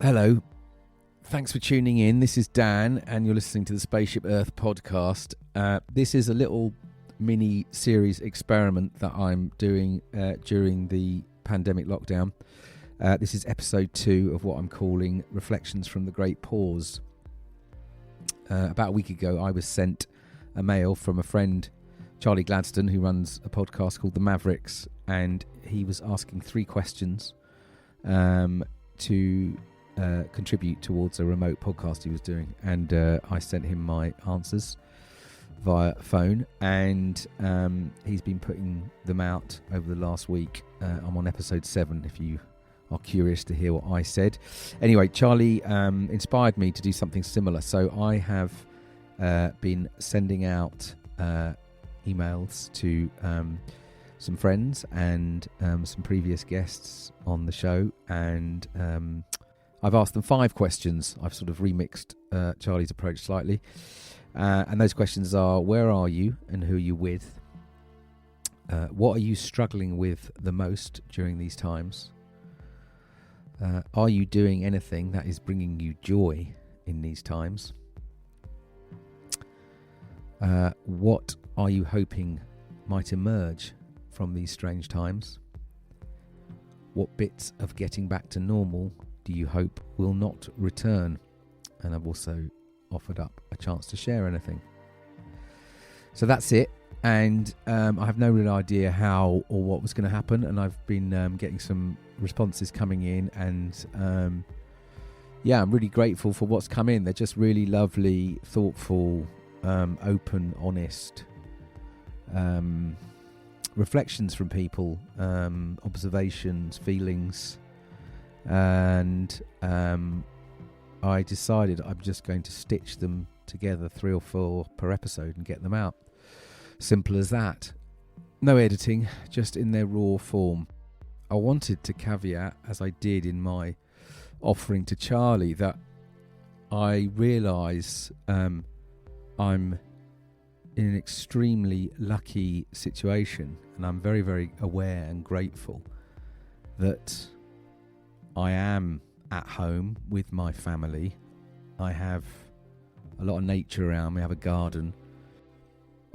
Hello, thanks for tuning in. This is Dan, and you're listening to the Spaceship Earth podcast. This is a little mini series experiment that I'm doing during the pandemic lockdown. This is episode 2 of what I'm calling Reflections from the Great Pause. About a week ago, I was sent a mail from a friend, Charlie Gladstone, who runs a podcast called The Mavericks, and he was asking 3 questions to contribute towards a remote podcast he was doing, and I sent him my answers via phone, and he's been putting them out over the last week. I'm on episode 7 if you are curious to hear what I said. Anyway, Charlie inspired me to do something similar, so I have been sending out emails to some friends and some previous guests on the show, and I've asked them 5 questions. I've sort of remixed Charlie's approach slightly. And those questions are: where are you and who are you with? What are you struggling with the most during these times? Are you doing anything that is bringing you joy in these times? What are you hoping might emerge from these strange times? What bits of getting back to normal do you hope will not return? And I've also offered up a chance to share anything. So that's it. And I have no real idea how or what was going to happen. And I've been getting some responses coming in. And I'm really grateful for what's come in. They're just really lovely, thoughtful, open, honest reflections from people, observations, feelings. And I decided I'm just going to stitch them together, 3 or 4 per episode, and get them out. Simple as that. No editing, just in their raw form. I wanted to caveat, as I did in my offering to Charlie, that I realise I'm in an extremely lucky situation, and I'm very, very aware and grateful that I am at home with my family. I have a lot of nature around me. I have a garden.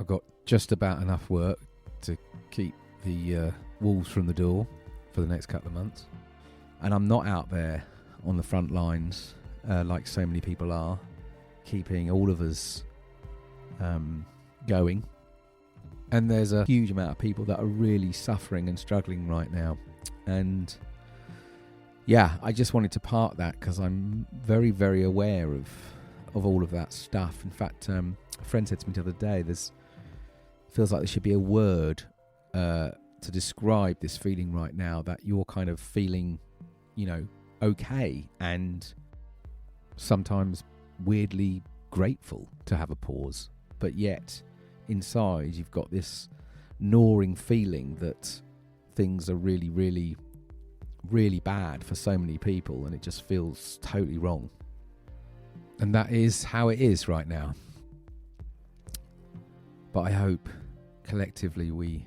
I've got just about enough work to keep the wolves from the door for the next couple of months. And I'm not out there on the front lines like so many people are, keeping all of us going. And there's a huge amount of people that are really suffering and struggling right now. And I just wanted to park that because I'm very, very aware of all of that stuff. In fact, a friend said to me the other day, feels like there should be a word to describe this feeling right now, that you're kind of feeling, okay, and sometimes weirdly grateful to have a pause. But yet, inside, you've got this gnawing feeling that things are really, really, really bad for so many people, and it just feels totally wrong. And that is how it is right now. But I hope collectively we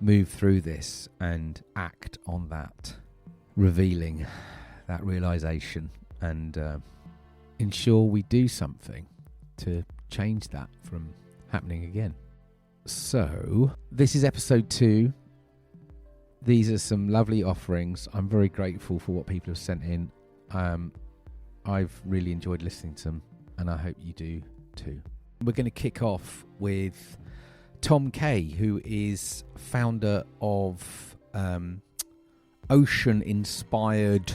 move through this and act on that revealing, that realization, and ensure we do something to change that from happening again. So this is episode 2. These are some lovely offerings. I'm very grateful for what people have sent in. I've really enjoyed listening to them, and I hope you do too. We're going to kick off with Tom Kay, who is founder of ocean-inspired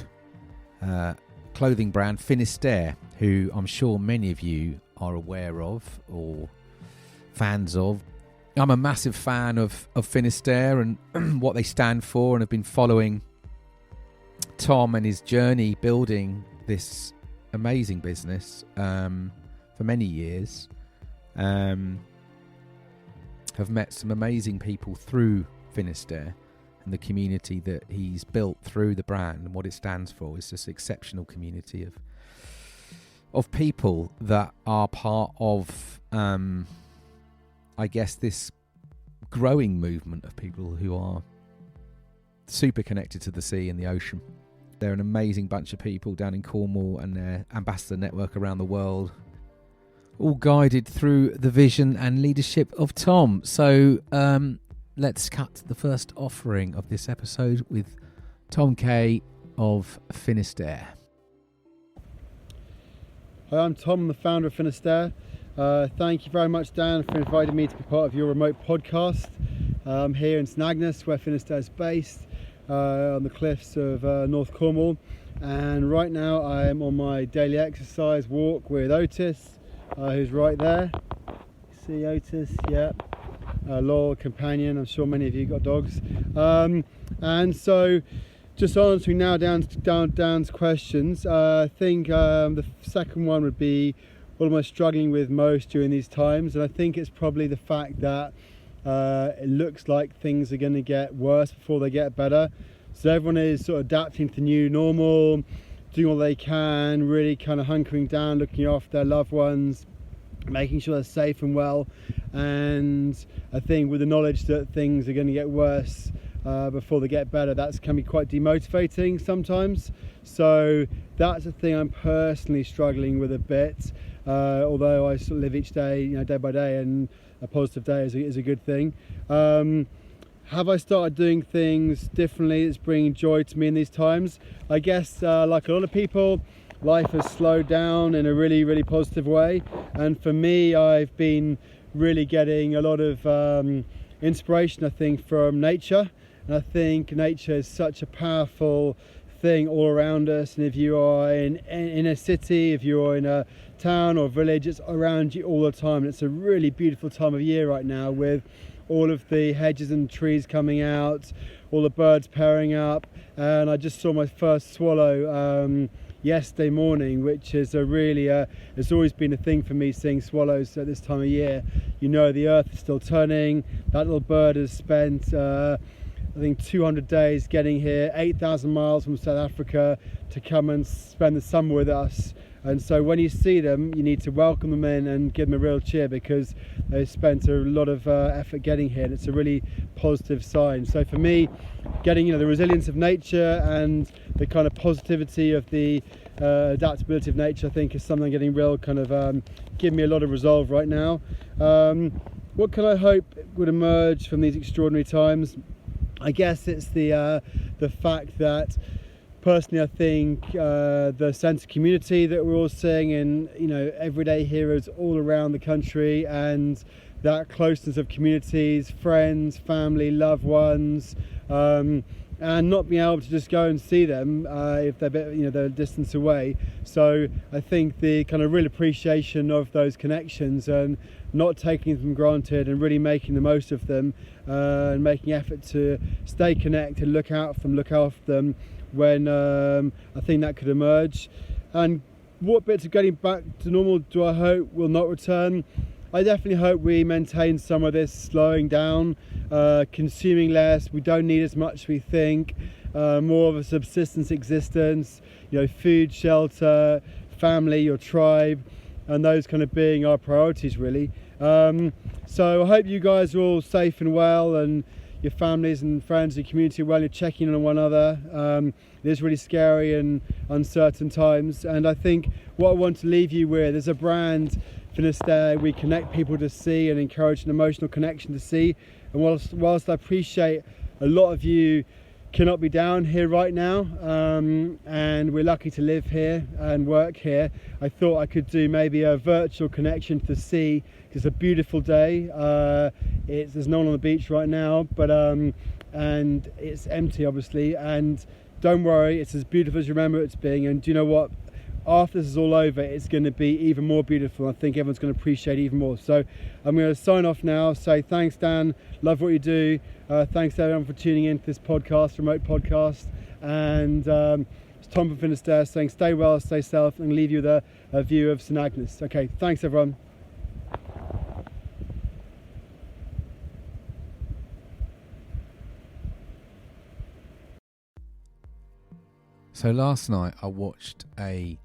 clothing brand Finisterre, who I'm sure many of you are aware of or fans of. I'm a massive fan of Finisterre and what they stand for, and have been following Tom and his journey building this amazing business for many years. Have met some amazing people through Finisterre, and the community that he's built through the brand and what it stands for is this exceptional community of people that are part of I guess this growing movement of people who are super connected to the sea and the ocean, They're an amazing bunch of people down in Cornwall, and their ambassador network around the world, all guided through the vision and leadership of Tom. So let's cut the first offering of this episode with Tom Kay of Finisterre. Hi, I'm Tom, the founder of Finisterre. Thank you very much, Dan, for inviting me to be part of your remote podcast. I'm here in Snagness, where Finisterre is based, on the cliffs of North Cornwall. And right now I'm on my daily exercise walk with Otis, who's right there. See Otis? Yeah. Loyal companion. I'm sure many of you got dogs. And so, just answering now Dan's questions. I think the second one would be, what am I struggling with most during these times? And I think it's probably the fact that it looks like things are going to get worse before they get better. So everyone is sort of adapting to the new normal, doing all they can, really kind of hunkering down, looking after their loved ones, making sure they're safe and well. And I think with the knowledge that things are going to get worse before they get better, that can be quite demotivating sometimes. So that's a thing I'm personally struggling with a bit, although I sort of live each day, day by day, and a positive day is a good thing. Have I started doing things differently that's bringing joy to me in these times? I guess like a lot of people, life has slowed down in a really, really positive way. And for me, I've been really getting a lot of inspiration, I think, from nature. And I think nature is such a powerful thing all around us. And if you are in a city, if you're in a town or village, it's around you all the time. And it's a really beautiful time of year right now, with all of the hedges and trees coming out, all the birds pairing up. And I just saw my first swallow yesterday morning, which is a really it's always been a thing for me, seeing swallows at this time of year. The earth is still turning. That little bird has spent I think 200 days getting here, 8,000 miles from South Africa to come and spend the summer with us. And so when you see them, you need to welcome them in and give them a real cheer, because they spent a lot of effort getting here, and it's a really positive sign. So for me, getting the resilience of nature and the kind of positivity of the adaptability of nature, I think, is something getting real kind of giving me a lot of resolve right now. What can I hope would emerge from these extraordinary times? I guess it's the fact that, personally, I think the sense of community that we're all seeing in everyday heroes all around the country, and that closeness of communities, friends, family, loved ones, and not being able to just go and see them if they're they're a distance away. So I think the kind of real appreciation of those connections and not taking them for granted, and really making the most of them, and making effort to stay connected, look after them when I think that could emerge. And what bits of getting back to normal do I hope will not return? I definitely hope we maintain some of this slowing down, consuming less. We don't need as much as we think, more of a subsistence existence, food, shelter, family, your tribe, and those kind of being our priorities, really. So I hope you guys are all safe and well, and your families and friends and community are well, you're checking on one another. It is really scary and uncertain times, and I think what I want to leave you with is a brand, Finisterre. We connect people to see and encourage an emotional connection to see. And whilst I appreciate a lot of you cannot be down here right now, and we're lucky to live here and work here, I thought I could do maybe a virtual connection to the sea. It's a beautiful day. There's no one on the beach right now, but and it's empty, obviously, and don't worry, it's as beautiful as you remember it's being. And do you know what? After this is all over, it's going to be even more beautiful. I think everyone's going to appreciate it even more. So I'm going to sign off now, say thanks, Dan, love what you do. Thanks everyone for tuning in to this podcast, remote podcast. And it's Tom from Finisterre saying stay well, stay safe, and leave you with a view of Snagness. Okay, thanks everyone. So last night I watched a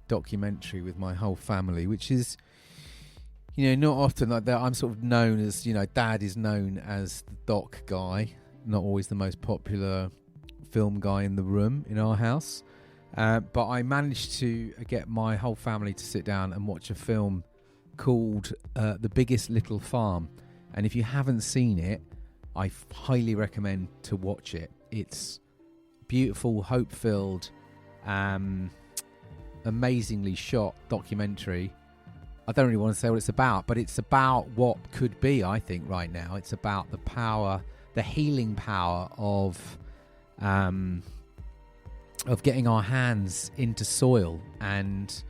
documentary with my whole family, which is, not often like that. I'm sort of known as, Dad is known as the doc guy, not always the most popular film guy in the room in our house. But I managed to get my whole family to sit down and watch a film called The Biggest Little Farm. And if you haven't seen it, I highly recommend to watch it. It's beautiful, hope-filled, amazingly shot documentary. I don't really want to say what it's about, but it's about what could be, I think, right now. It's about the power, the healing power of getting our hands into soil and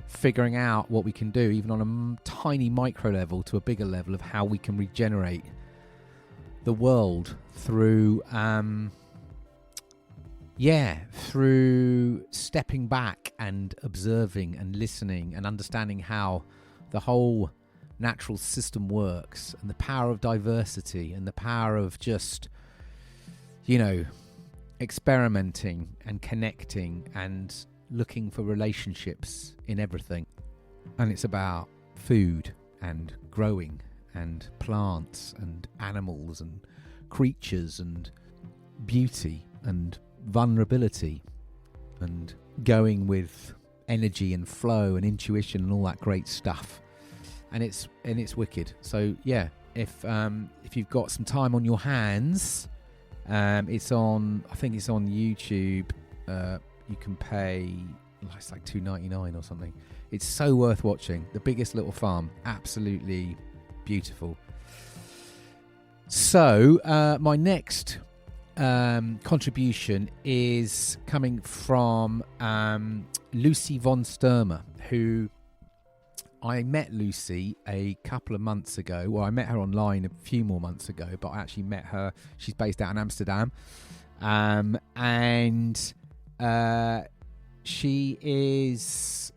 figuring out what we can do, even on a tiny micro level to a bigger level, of how we can regenerate the world through through stepping back and observing and listening and understanding how the whole natural system works, and the power of diversity and the power of just, experimenting and connecting and looking for relationships in everything. And it's about food and growing and plants and animals and creatures and beauty and vulnerability and going with energy and flow and intuition and all that great stuff. And it's wicked. So yeah, if you've got some time on your hands, it's on YouTube. You can pay, it's like $2.99 or something. It's so worth watching. The Biggest Little Farm, absolutely beautiful. So my next contribution is coming from Lucy von Sturmer, who I met Lucy a couple of months ago. Well, I met her online a few more months ago, but I actually met her. She's based out in Amsterdam. And she is,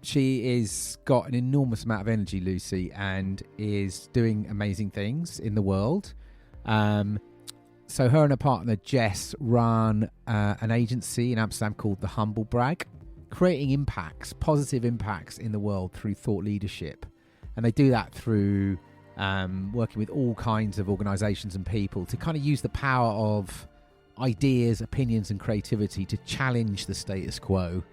she is got an enormous amount of energy, Lucy, and is doing amazing things in the world. So her and her partner Jess run an agency in Amsterdam called the HumbleBrag, creating impacts, positive impacts in the world through thought leadership. And they do that through working with all kinds of organisations and people to kind of use the power of ideas, opinions and creativity to challenge the status quo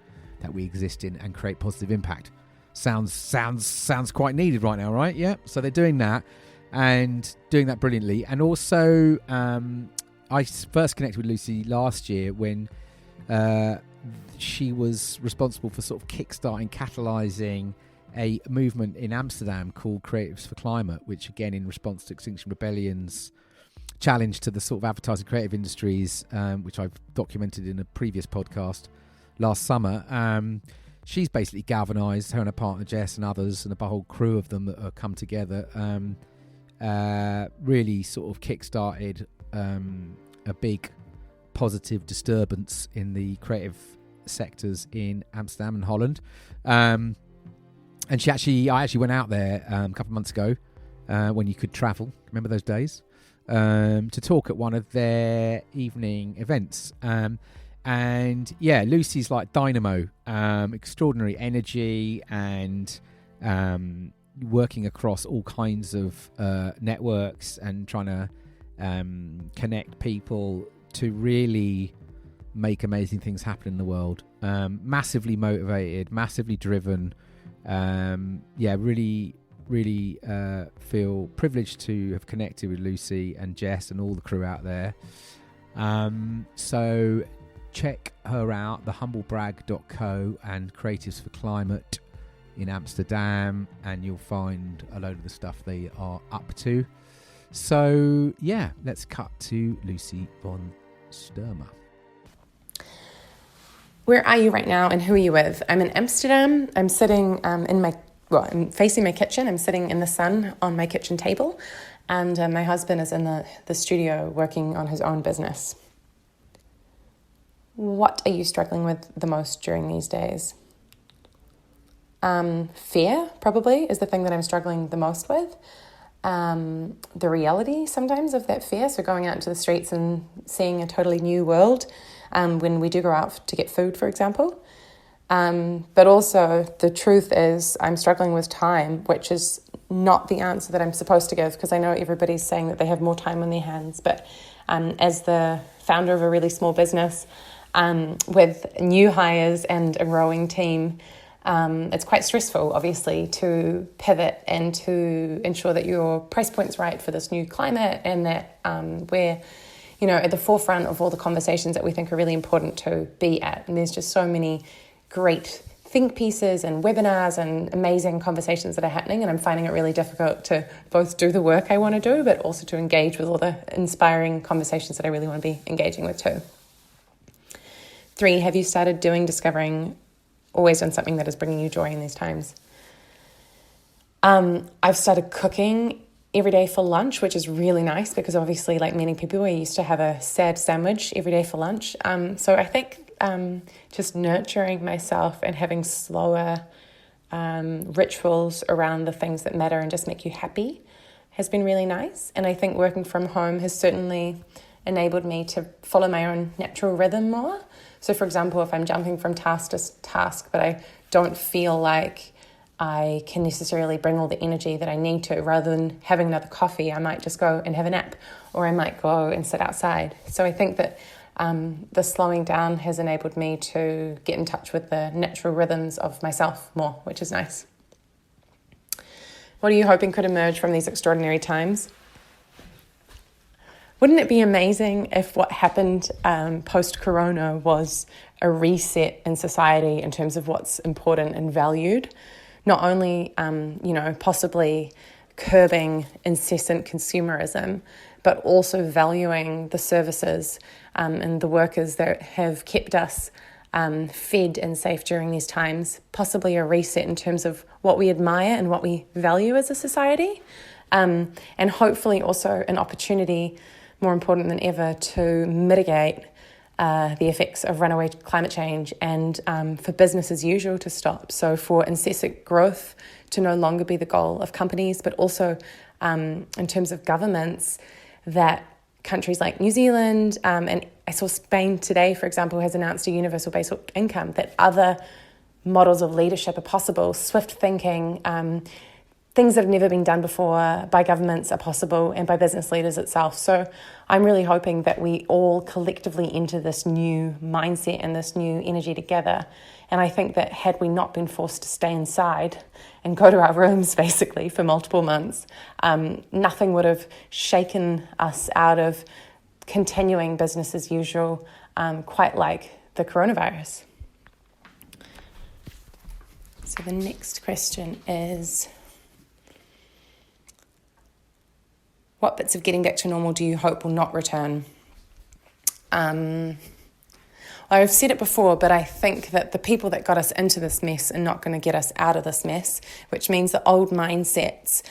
that we exist in and create positive impact. Sounds quite needed right now, right? Yeah. So they're doing that and doing that brilliantly. And also, I first connected with Lucy last year when she was responsible for sort of kickstarting, catalysing a movement in Amsterdam called Creatives for Climate, which again, in response to Extinction Rebellion's challenge to the sort of advertising creative industries, which I've documented in a previous podcast last summer. She's basically galvanised, her and her partner Jess and others and a whole crew of them that have come together, really sort of kickstarted a big positive disturbance in the creative sectors in Amsterdam and Holland. And I actually went out there a couple of months ago when you could travel. Remember those days? To talk at one of their evening events. And yeah, Lucy's like dynamo, extraordinary energy and working across all kinds of networks and trying to connect people to really make amazing things happen in the world. Massively motivated, massively driven. Really feel privileged to have connected with Lucy and Jess and all the crew out there. So check her out, thehumblebrag.co and Creatives for Climate in Amsterdam, and you'll find a load of the stuff they are up to. So yeah, let's cut to Lucy von Sturmer. Where are you right now and who are you with? I'm in Amsterdam. I'm sitting I'm facing my kitchen. I'm sitting in the sun on my kitchen table, and my husband is in the studio working on his own business. What are you struggling with the most during these days? Fear probably is the thing that I'm struggling the most with. The reality sometimes of that fear, so going out into the streets and seeing a totally new world when we do go out to get food, for example. But also the truth is I'm struggling with time, which is not the answer that I'm supposed to give, because I know everybody's saying that they have more time on their hands, but As the founder of a really small business with new hires and a growing team, it's quite stressful, obviously, to pivot and to ensure that your price point's right for this new climate, and that we're, at the forefront of all the conversations that we think are really important to be at. And there's just so many great think pieces and webinars and amazing conversations that are happening, and I'm finding it really difficult to both do the work I want to do, but also to engage with all the inspiring conversations that I really want to be engaging with too. 3, have you started discovering, always done something that is bringing you joy in these times? I've started cooking every day for lunch, which is really nice because obviously, like many people, I used to have a sad sandwich every day for lunch. So I think just nurturing myself and having slower rituals around the things that matter and just make you happy has been really nice. And I think working from home has certainly enabled me to follow my own natural rhythm more. So for example, if I'm jumping from task to task, but I don't feel like I can necessarily bring all the energy that I need to, rather than having another coffee, I might just go and have a nap, or I might go and sit outside. So I think that the slowing down has enabled me to get in touch with the natural rhythms of myself more, which is nice. What are you hoping could emerge from these extraordinary times? Wouldn't it be amazing if what happened post-corona was a reset in society in terms of what's important and valued? Not only, possibly curbing incessant consumerism, but also valuing the services and the workers that have kept us fed and safe during these times, possibly a reset in terms of what we admire and what we value as a society, and hopefully also an opportunity, more important than ever, to mitigate the effects of runaway climate change, and for business as usual to stop. So for incessant growth to no longer be the goal of companies, but also in terms of governments, that countries like New Zealand, and I saw Spain today, for example, has announced a universal basic income, that other models of leadership are possible, swift thinking, things that have never been done before by governments are possible, and by business leaders itself. So I'm really hoping that we all collectively enter this new mindset and this new energy together. And I think that had we not been forced to stay inside and go to our rooms basically for multiple months, nothing would have shaken us out of continuing business as usual, quite like the coronavirus. So the next question is, what bits of getting back to normal do you hope will not return? I've said it before, but I think that the people that got us into this mess are not going to get us out of this mess, which means that old mindsets,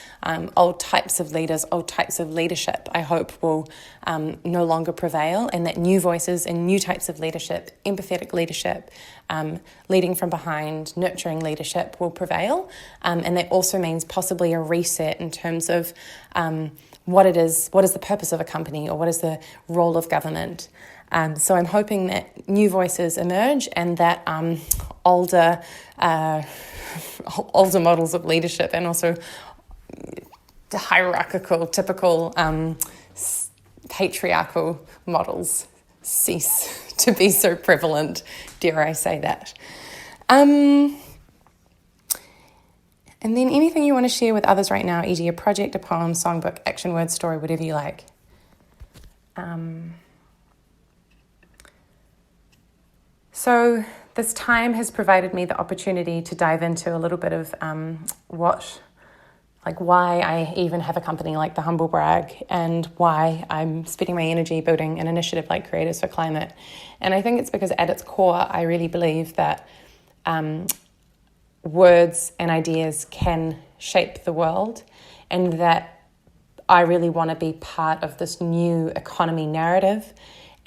old types of leaders, old types of leadership, I hope will no longer prevail, and that new voices and new types of leadership, empathetic leadership, leading from behind, nurturing leadership will prevail. And that also means possibly a reset in terms of what is the purpose of a company, or what is the role of government. So I'm hoping that new voices emerge, and that older models of leadership, and also the hierarchical, typical patriarchal models cease to be so prevalent, dare I say that. And then anything you want to share with others right now, e.g. a project, a poem, songbook, action word, story, whatever you like. So this time has provided me the opportunity to dive into a little bit of why I even have a company like the HumbleBrag, and why I'm spending my energy building an initiative like Creators for Climate. And I think it's because at its core, I really believe that words and ideas can shape the world, and that I really want to be part of this new economy narrative,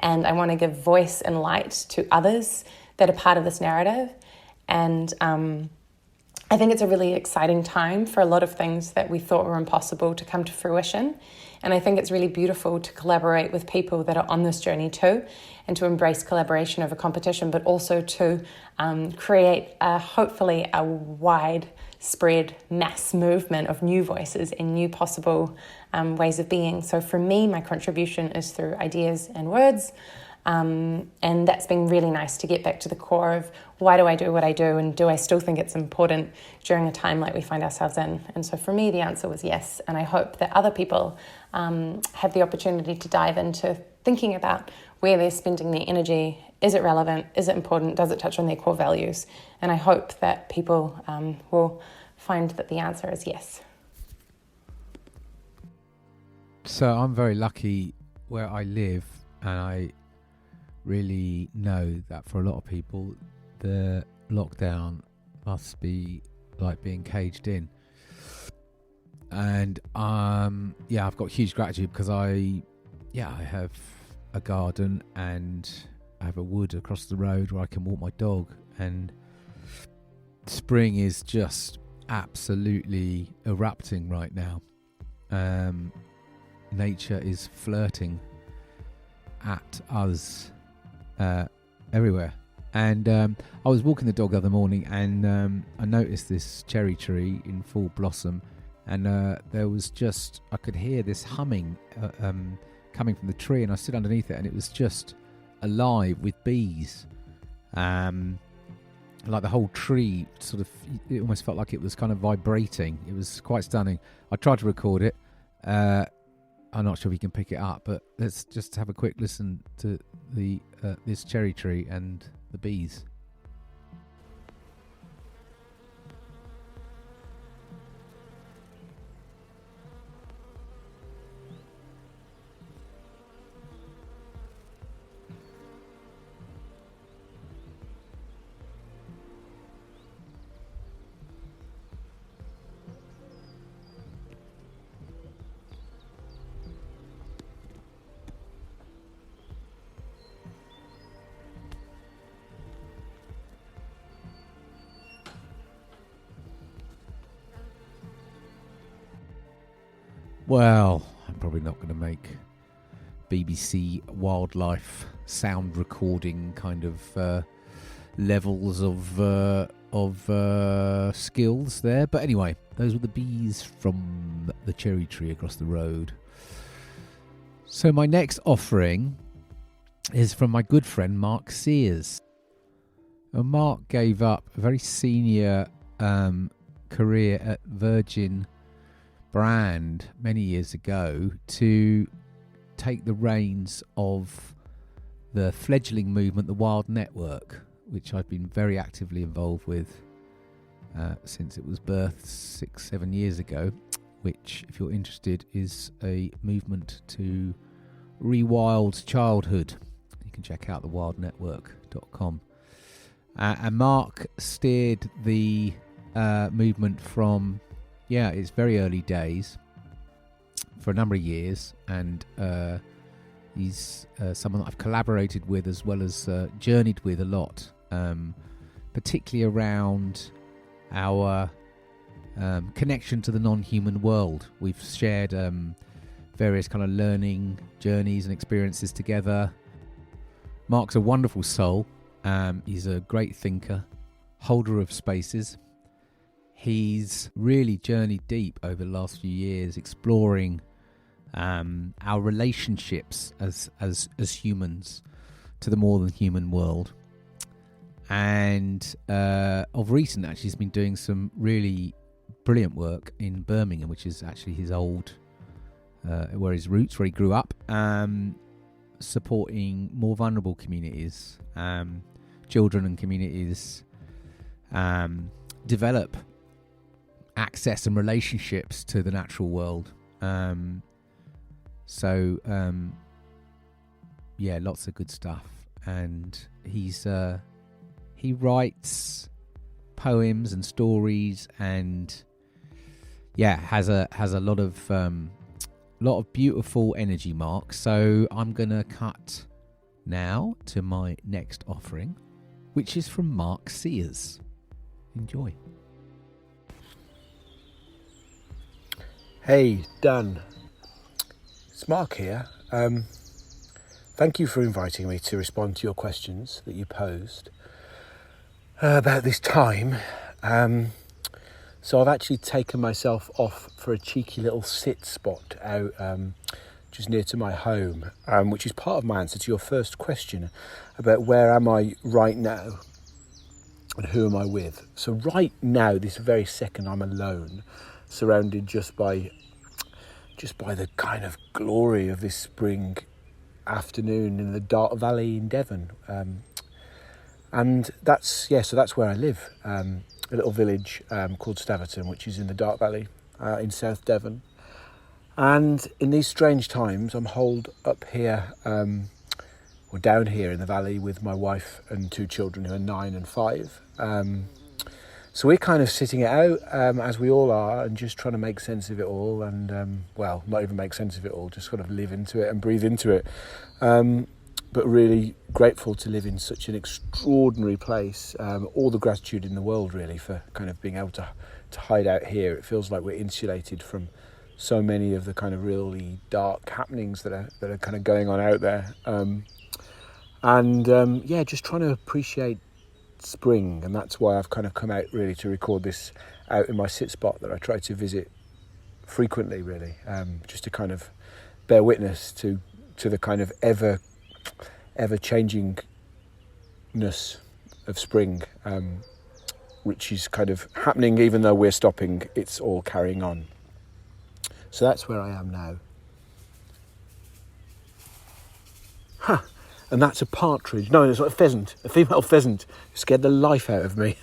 and I want to give voice and light to others that are part of this narrative. And I think it's a really exciting time for a lot of things that we thought were impossible to come to fruition. And I think it's really beautiful to collaborate with people that are on this journey too, and to embrace collaboration over competition, but also to create hopefully a wide spread mass movement of new voices and new possible ways of being. So for me, my contribution is through ideas and words. And that's been really nice to get back to the core of why do I do what I do, and do I still think it's important during a time like we find ourselves in? And so for me, the answer was yes. And I hope that other people have the opportunity to dive into thinking about where they're spending their energy. Is it relevant? Is it important? Does it touch on their core values? And I hope that people will find that the answer is yes. So I'm very lucky where I live, and I really know that for a lot of people, the lockdown must be like being caged in. And I've got huge gratitude because I have a garden and I have a wood across the road where I can walk my dog, and spring is just absolutely erupting right now. Nature is flirting at us everywhere. And I was walking the dog the other morning, and I noticed this cherry tree in full blossom, and there was just, I could hear this humming coming from the tree, and I stood underneath it, and it was just alive with bees. Like the whole tree sort of, it almost felt like it was kind of vibrating. It was quite stunning. I tried to record it. I'm not sure if you can pick it up, but let's just have a quick listen to the this cherry tree and the bees. Well, I'm probably not going to make BBC wildlife sound recording kind of levels of skills there. But anyway, those were the bees from the cherry tree across the road. So my next offering is from my good friend Mark Sears. Well, Mark gave up a very senior career at Virgin brand many years ago to take the reins of the fledgling movement, the Wild Network, which I've been very actively involved with since it was birthed 6-7 years ago, which, if you're interested, is a movement to rewild childhood. You can check out thewildnetwork.com. And Mark steered the movement from its very early days for a number of years, and he's someone that I've collaborated with as well as journeyed with a lot, particularly around our connection to the non-human world. We've shared various kind of learning journeys and experiences together. Mark's a wonderful soul. He's a great thinker, holder of spaces. He's really journeyed deep over the last few years, exploring our relationships as humans to the more than human world. And of recent, actually, he's been doing some really brilliant work in Birmingham, which is actually his old, where his roots, where he grew up, supporting more vulnerable communities, children and communities develop access and relationships to the natural world. Lots of good stuff. And he writes poems and stories, and has a lot of beautiful energy, Mark. So I'm gonna cut now to my next offering, which is from Mark Sears. Enjoy. Hey, Dan. It's Mark here. Thank you for inviting me to respond to your questions that you posed about this time. So I've actually taken myself off for a cheeky little sit spot out just near to my home, which is part of my answer to your first question about where am I right now and who am I with. So right now, this very second, I'm alone, surrounded just by the kind of glory of this spring afternoon in the Dart Valley in Devon. And that's where I live, a little village called Staverton, which is in the Dart Valley in South Devon. And in these strange times, I'm holed up here, or down here in the valley with my wife and 2 children who are 9 and 5. So we're kind of sitting it out, as we all are, and just trying to make sense of it all, and, well, not even make sense of it all, just sort of live into it and breathe into it. But really grateful to live in such an extraordinary place. All the gratitude in the world, really, for kind of being able to hide out here. It feels like we're insulated from so many of the kind of really dark happenings that are kind of going on out there. Just trying to appreciate spring, and that's why I've kind of come out really to record this out in my sit spot that I try to visit frequently, really, just to kind of bear witness to the kind of ever changingness of spring, which is kind of happening even though we're stopping. It's all carrying on. So that's where I am now. And that's a partridge. No, it's not a pheasant, a female pheasant. It scared the life out of me.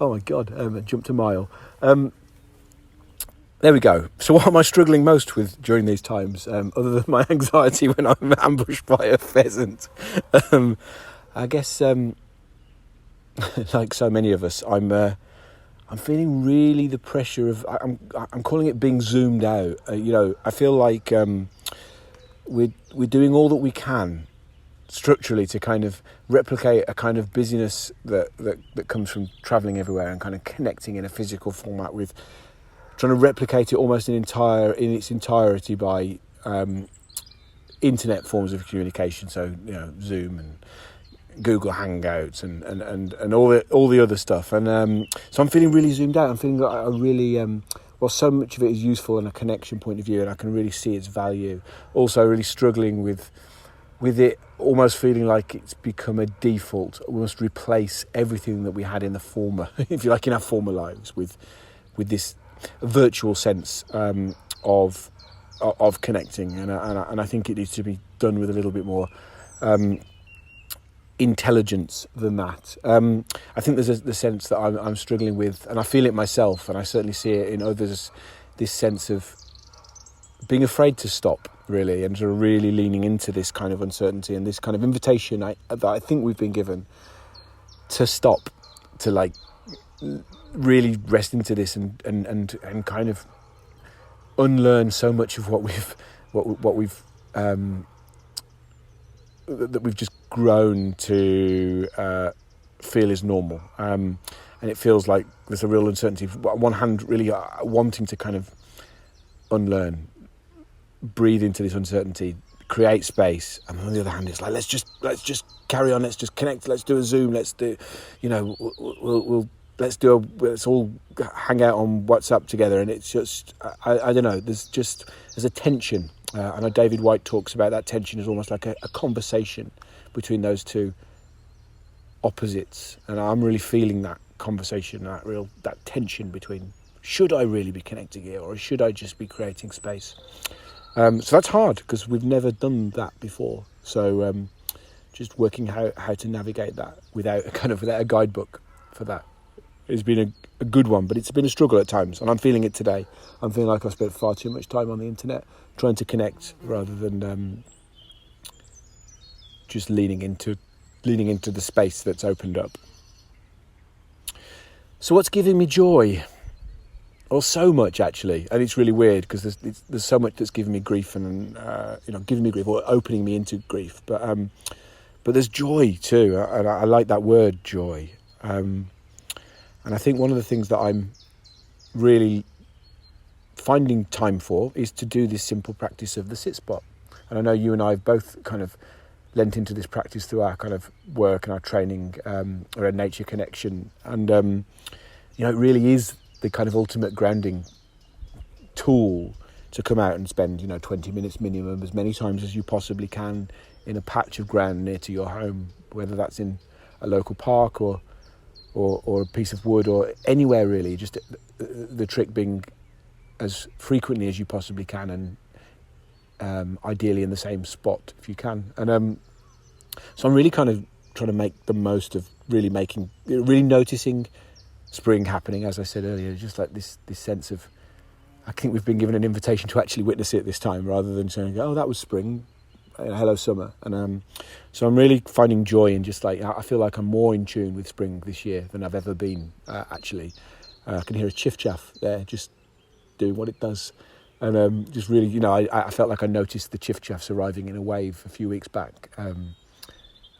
Oh my God, I jumped a mile. There we go. So what am I struggling most with during these times, other than my anxiety when I'm ambushed by a pheasant? I guess, like so many of us, I'm feeling really the pressure of, I'm calling it being zoomed out. I feel like we're doing all that we can structurally to kind of replicate a kind of busyness that comes from travelling everywhere and kind of connecting in a physical format with, trying to replicate it almost in its entirety by internet forms of communication. So Zoom and Google Hangouts and all the other stuff. And so I'm feeling really zoomed out. I'm feeling like I really so much of it is useful in a connection point of view, and I can really see its value. Also, really struggling with it, almost feeling like it's become a default. We must replace everything that we had in the former, if you like, in our former lives with this virtual sense of connecting, and I think it needs to be done with a little bit more intelligence than that. I think there's the sense that I'm struggling with, and I feel it myself, and I certainly see it in others, this sense of being afraid to stop, really, and sort of really leaning into this kind of uncertainty and this kind of invitation that I think we've been given to stop, to like really rest into this and kind of unlearn so much of what we've that we've just grown to feel is normal, and it feels like there's a real uncertainty. On one hand, really wanting to kind of unlearn, breathe into this uncertainty, create space, and on the other hand, it's like let's just carry on, let's just connect, let's do a Zoom, let's do, let's all hang out on WhatsApp together, and it's just I don't know. There's a tension. I know David White talks about that tension as almost like a conversation between those two opposites, and I'm really feeling that conversation, that tension between, should I really be connecting here, or should I just be creating space? So that's hard because we've never done that before. So just working how to navigate that without a guidebook for that has been a good one, but it's been a struggle at times, and I'm feeling it today. I'm feeling like I've spent far too much time on the internet trying to connect rather than just leaning into the space that's opened up. So what's giving me joy? Well, so much actually, and it's really weird because there's so much that's giving me grief and giving me grief or opening me into grief. But there's joy too, and I like that word, joy. And I think one of the things that I'm really finding time for is to do this simple practice of the sit spot. And I know you and I have both kind of lent into this practice through our kind of work and our training around nature connection. And, it really is the kind of ultimate grounding tool to come out and spend, 20 minutes minimum, as many times as you possibly can in a patch of ground near to your home, whether that's in a local park or a piece of wood or anywhere really. Just the trick being as frequently as you possibly can, and ideally in the same spot if you can. And so I'm really kind of trying to make the most of really noticing spring happening, as I said earlier, just like this sense of, I think we've been given an invitation to actually witness it this time, rather than saying, oh, that was spring, hello summer. And so I'm really finding joy in just like, I feel like I'm more in tune with spring this year than I've ever been, actually. I can hear a chiff-chaff there just doing what it does. And just really, I felt like I noticed the chiff-chaffs arriving in a wave a few weeks back, and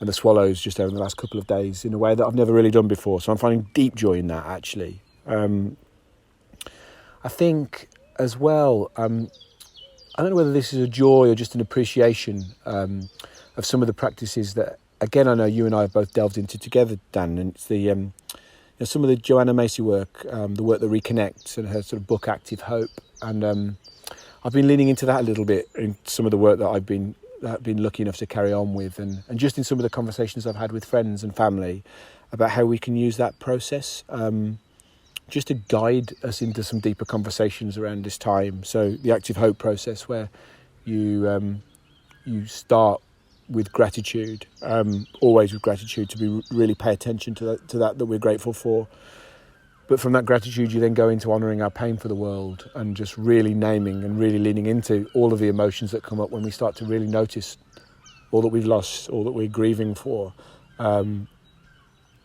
the swallows just over the last couple of days in a way that I've never really done before. So I'm finding deep joy in that, actually. I think as well, I don't know whether this is a joy or just an appreciation of some of the practices that, again, I know you and I have both delved into together, Dan, and it's the some of the Joanna Macy work, the work that reconnects, and her sort of book Active Hope. And I've been leaning into that a little bit in some of the work that I've been lucky enough to carry on with, and just in some of the conversations I've had with friends and family about how we can use that process just to guide us into some deeper conversations around this time. So the Active Hope process, where you start with gratitude, always with gratitude, to really pay attention to that we're grateful for. But from that gratitude, you then go into honouring our pain for the world, and just really naming and really leaning into all of the emotions that come up when we start to really notice all that we've lost, all that we're grieving for in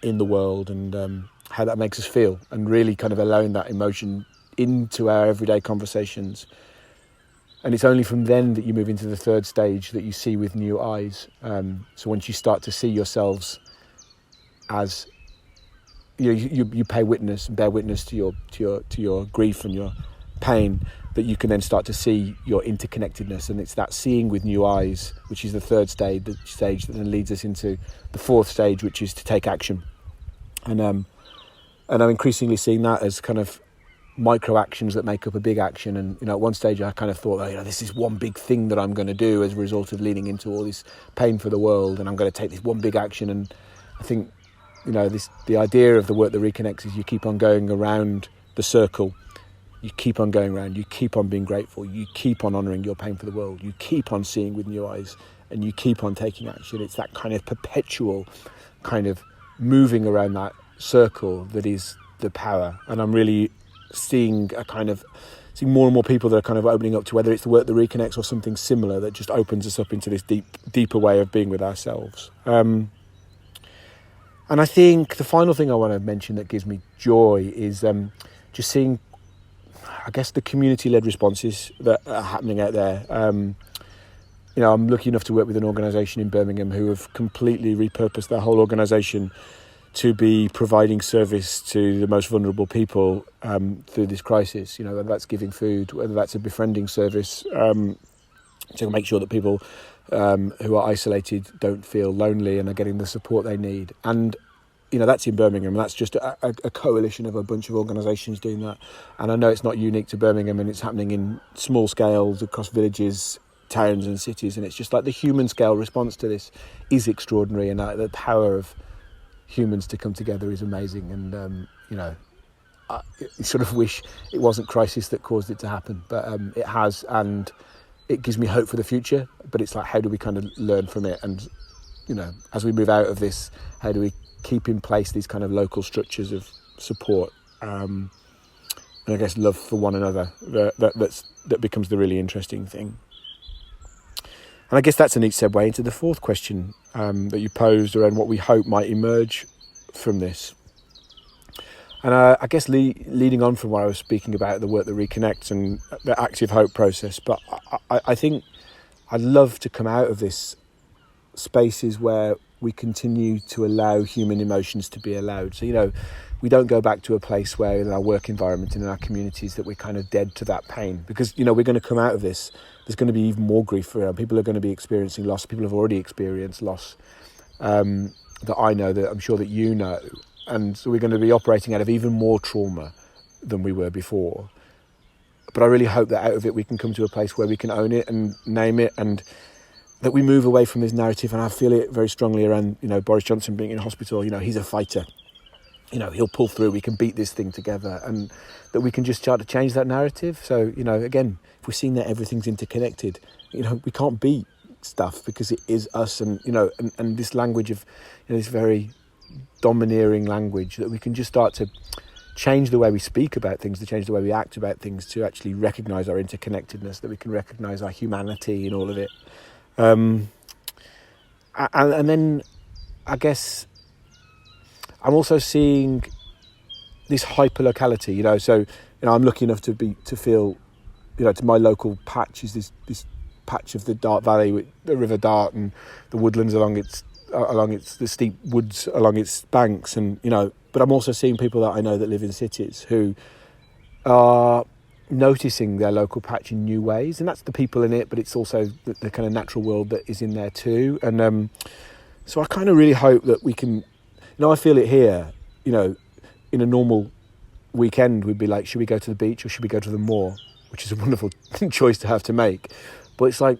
the world, and how that makes us feel, and really kind of allowing that emotion into our everyday conversations. And it's only from then that you move into the third stage, that you see with new eyes. So once you start to see yourselves as you pay witness and bear witness to your grief and your pain, that you can then start to see your interconnectedness. And it's that seeing with new eyes, which is the third stage, the stage that then leads us into the fourth stage, which is to take action. And I'm increasingly seeing that as kind of micro actions that make up a big action. And at one stage I kind of thought, this is one big thing that I'm going to do as a result of leaning into all this pain for the world, and I'm going to take this one big action. And I think the idea of the work that reconnects is you keep on going around the circle, you keep on going around, you keep on being grateful, you keep on honouring your pain for the world, you keep on seeing with new eyes, and you keep on taking action. It's that kind of perpetual kind of moving around that circle that is the power. And I'm really seeing more and more people that are kind of opening up to, whether it's the work that reconnects or something similar that just opens us up into this deeper way of being with ourselves. And I think the final thing I want to mention that gives me joy is just seeing, I guess, the community-led responses that are happening out there. I'm lucky enough to work with an organisation in Birmingham who have completely repurposed their whole organisation to be providing service to the most vulnerable people through this crisis. Whether that's giving food, whether that's a befriending service, to make sure that people who are isolated don't feel lonely and are getting the support they need. And that's in Birmingham, and that's just a coalition of a bunch of organisations doing that. And I know it's not unique to Birmingham, and it's happening in small scales across villages, towns and cities. And it's just like the human scale response to this is extraordinary, and the power of humans to come together is amazing. And I sort of wish it wasn't crisis that caused it to happen, but it has, and it gives me hope for the future. But it's like, how do we kind of learn from it? And as we move out of this, how do we keep in place these kind of local structures of support, and I guess love for one another, that becomes the really interesting thing. And I guess that's a neat segue into the fourth question that you posed around what we hope might emerge from this. And I guess leading on from what I was speaking about, the work that reconnects and the Active Hope process, but I think I'd love to come out of this spaces where we continue to allow human emotions to be allowed. So, we don't go back to a place where in our work environment and in our communities that we're kind of dead to that pain, because, we're going to come out of this there's going to be even more grief around. People are going to be experiencing loss. People have already experienced loss that I know, that I'm sure that you know. And so we're going to be operating out of even more trauma than we were before. But I really hope that out of it we can come to a place where we can own it and name it, and that we move away from this narrative. And I feel it very strongly around, Boris Johnson being in hospital. He's a fighter. He'll pull through. We can beat this thing together, and that we can just start to change that narrative. So, again, if we're seeing that everything's interconnected, we can't beat stuff because it is us, and and this language of this very domineering language, that we can just start to change the way we speak about things, to change the way we act about things, to actually recognise our interconnectedness, that we can recognise our humanity in all of it. And then I guess I'm also seeing this hyper-locality, so I'm lucky enough to feel, to my local patch is this patch of the Dart Valley with the River Dart and the woodlands along the steep woods along its banks, and but I'm also seeing people that I know that live in cities who are noticing their local patch in new ways, and that's the people in it, but it's also the kind of natural world that is in there too. And so I kind of really hope that we can, I feel it here, in a normal weekend we'd be like, should we go to the beach or should we go to the moor, which is a wonderful choice to have to make. But it's like,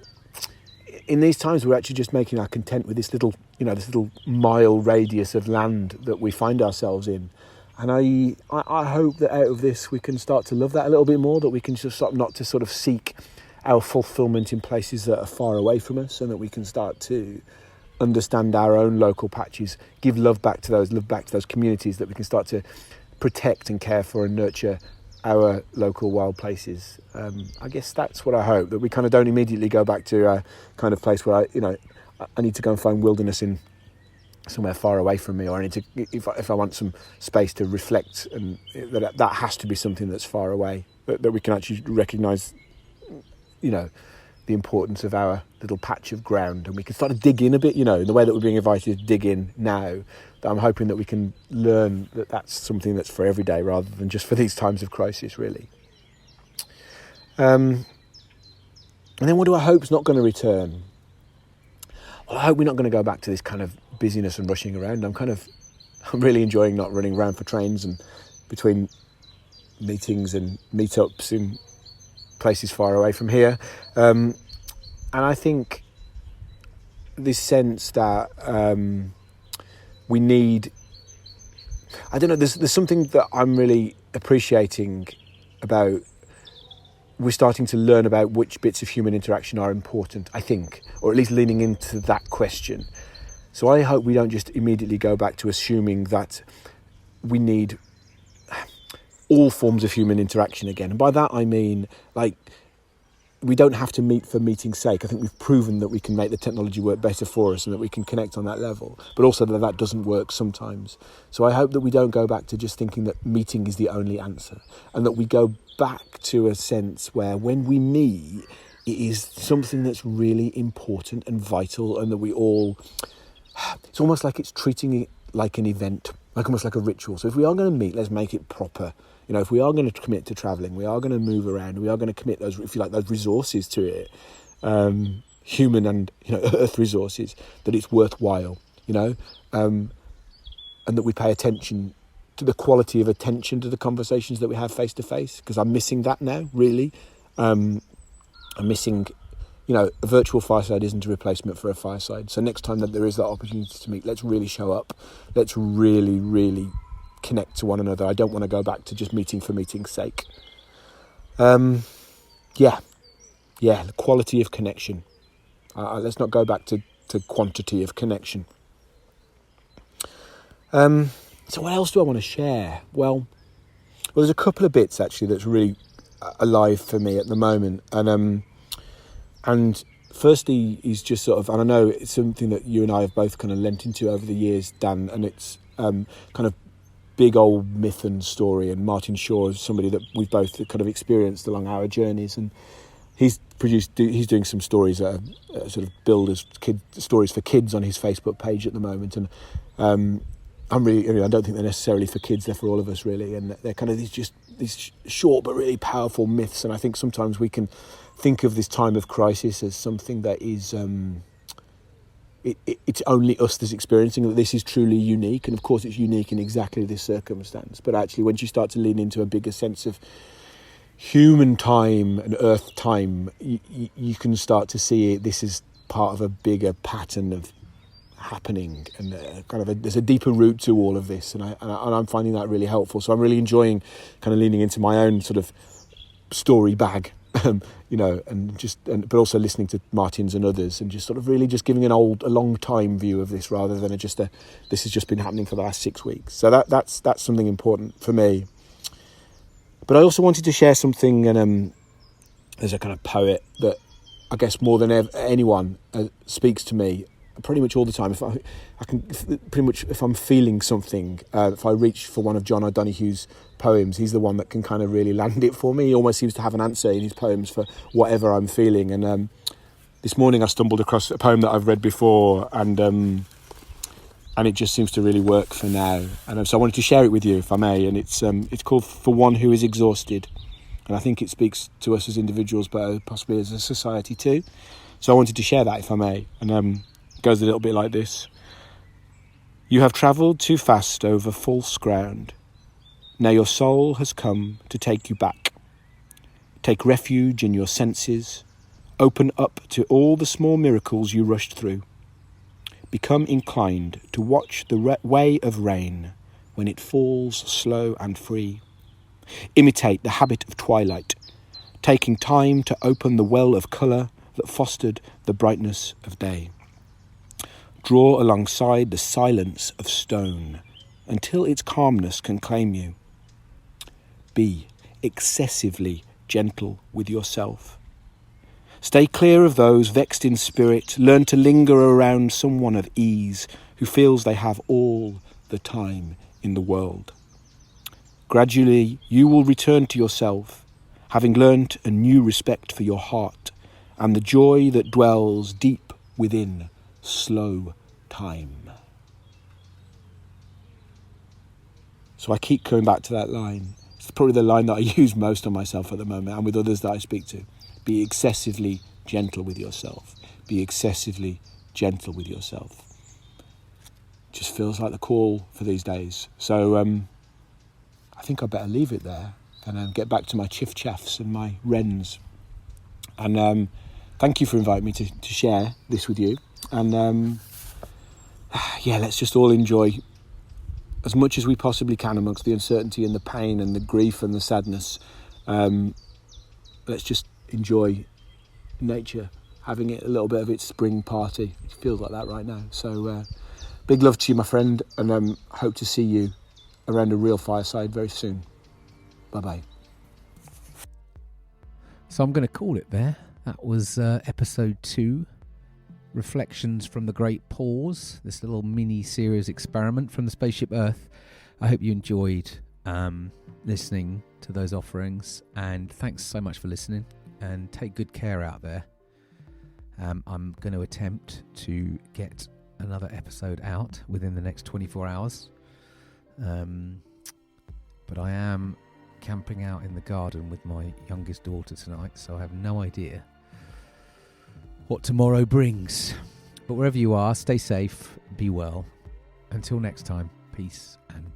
in these times we're actually just making our content with this little mile radius of land that we find ourselves in. And I hope that out of this we can start to love that a little bit more, that we can just start not to sort of seek our fulfillment in places that are far away from us, and that we can start to understand our own local patches, give love back to those communities, that we can start to protect and care for and nurture our local wild places. I guess that's what I hope, that we kind of don't immediately go back to a kind of place where I need to go and find wilderness in somewhere far away from me, or I need to, if I want some space to reflect, and that has to be something that's far away, that we can actually recognise, the importance of our little patch of ground, and we can start to dig in a bit, in the way that we're being invited to dig in now. That I'm hoping that we can learn that that's something that's for every day rather than just for these times of crisis, really. And then what do I hope is not going to return? Well, I hope we're not going to go back to this kind of busyness and rushing around. I'm really enjoying not running around for trains and between meetings and meetups in places far away from here. And I think this sense that we need, I don't know, there's something that I'm really appreciating about, we're starting to learn about which bits of human interaction are important, I think, or at least leaning into that question. So I hope we don't just immediately go back to assuming that we need all forms of human interaction again. And by that I mean, we don't have to meet for meeting's sake. I think we've proven that we can make the technology work better for us and that we can connect on that level, but also that doesn't work sometimes. So I hope that we don't go back to just thinking that meeting is the only answer, and that we go back to a sense where when we meet, it is something that's really important and vital, and that we all, it's almost like it's treating it like an event, almost like a ritual. So if we are going to meet, let's make it proper. If we are going to commit to travelling, we are going to move around, we are going to commit those, if you like, those resources to it, human and earth resources, that it's worthwhile, and that we pay attention to the quality of attention to the conversations that we have face to face, because I'm missing that now, really. I'm missing, a virtual fireside isn't a replacement for a fireside. So next time that there is that opportunity to meet, let's really show up. Let's really, really connect to one another. I don't want to go back to just meeting for meeting's sake. The quality of connection. Let's not go back to quantity of connection. So what else do I want to share? Well, there's a couple of bits actually that's really alive for me at the moment, and firstly is just sort of, and I know it's something that you and I have both kind of lent into over the years, Dan, and it's kind of big old myth and story, and Martin Shaw is somebody that we've both kind of experienced along our journeys, and he's doing some stories that are sort of billed as stories for kids on his Facebook page at the moment, and I don't think they're necessarily for kids, they're for all of us really, and they're kind of these short but really powerful myths, and I think sometimes we can think of this time of crisis as something that is it's only us that's experiencing, that this is truly unique. And of course it's unique in exactly this circumstance, but actually when you start to lean into a bigger sense of human time and earth time, you can start to see it. This is part of a bigger pattern of happening, and there's a deeper root to all of this, and I'm finding that really helpful. So I'm really enjoying kind of leaning into my own sort of story bag, but also listening to Martin's and others, and just sort of really just giving a long time view of this, rather than this has just been happening for the last 6 weeks. So that's something important for me. But I also wanted to share something, and there's a kind of poet that I guess more than anyone speaks to me pretty much all the time. If I'm feeling something, if I reach for one of John O'Donoghue's poems, he's the one that can kind of really land it for me. He almost seems to have an answer in his poems for whatever I'm feeling. And this morning I stumbled across a poem that I've read before, and it just seems to really work for now. And so I wanted to share it with you, if I may. And it's called "For One Who Is Exhausted." And I think it speaks to us as individuals, but possibly as a society too. So I wanted to share that, if I may. And it goes a little bit like this. You have travelled too fast over false ground. Now your soul has come to take you back. Take refuge in your senses. Open up to all the small miracles you rushed through. Become inclined to watch the way of rain when it falls slow and free. Imitate the habit of twilight, taking time to open the well of colour that fostered the brightness of day. Draw alongside the silence of stone until its calmness can claim you. Be excessively gentle with yourself. Stay clear of those vexed in spirit. Learn to linger around someone of ease who feels they have all the time in the world. Gradually, you will return to yourself, having learnt a new respect for your heart and the joy that dwells deep within slow time. So I keep coming back to that line. It's probably the line that I use most on myself at the moment, and with others that I speak to. Be excessively gentle with yourself. Be excessively gentle with yourself. Just feels like the call for these days. So I think I better leave it there and get back to my chiff-chaffs and my wrens. And thank you for inviting me to share this with you. And let's just all enjoy as much as we possibly can amongst the uncertainty and the pain and the grief and the sadness. Let's just enjoy nature, having it a little bit of its spring party. It feels like that right now. So big love to you, my friend, and hope to see you around a real fireside very soon. Bye-bye. So I'm going to call it there. That was episode 2, Reflections from the Great Pause, this little mini-series experiment from the Spaceship Earth. I hope you enjoyed listening to those offerings, and thanks so much for listening, and take good care out there. I'm going to attempt to get another episode out within the next 24 hours. But I am camping out in the garden with my youngest daughter tonight, so I have no idea what tomorrow brings. But wherever you are, stay safe, be well. Until next time, peace and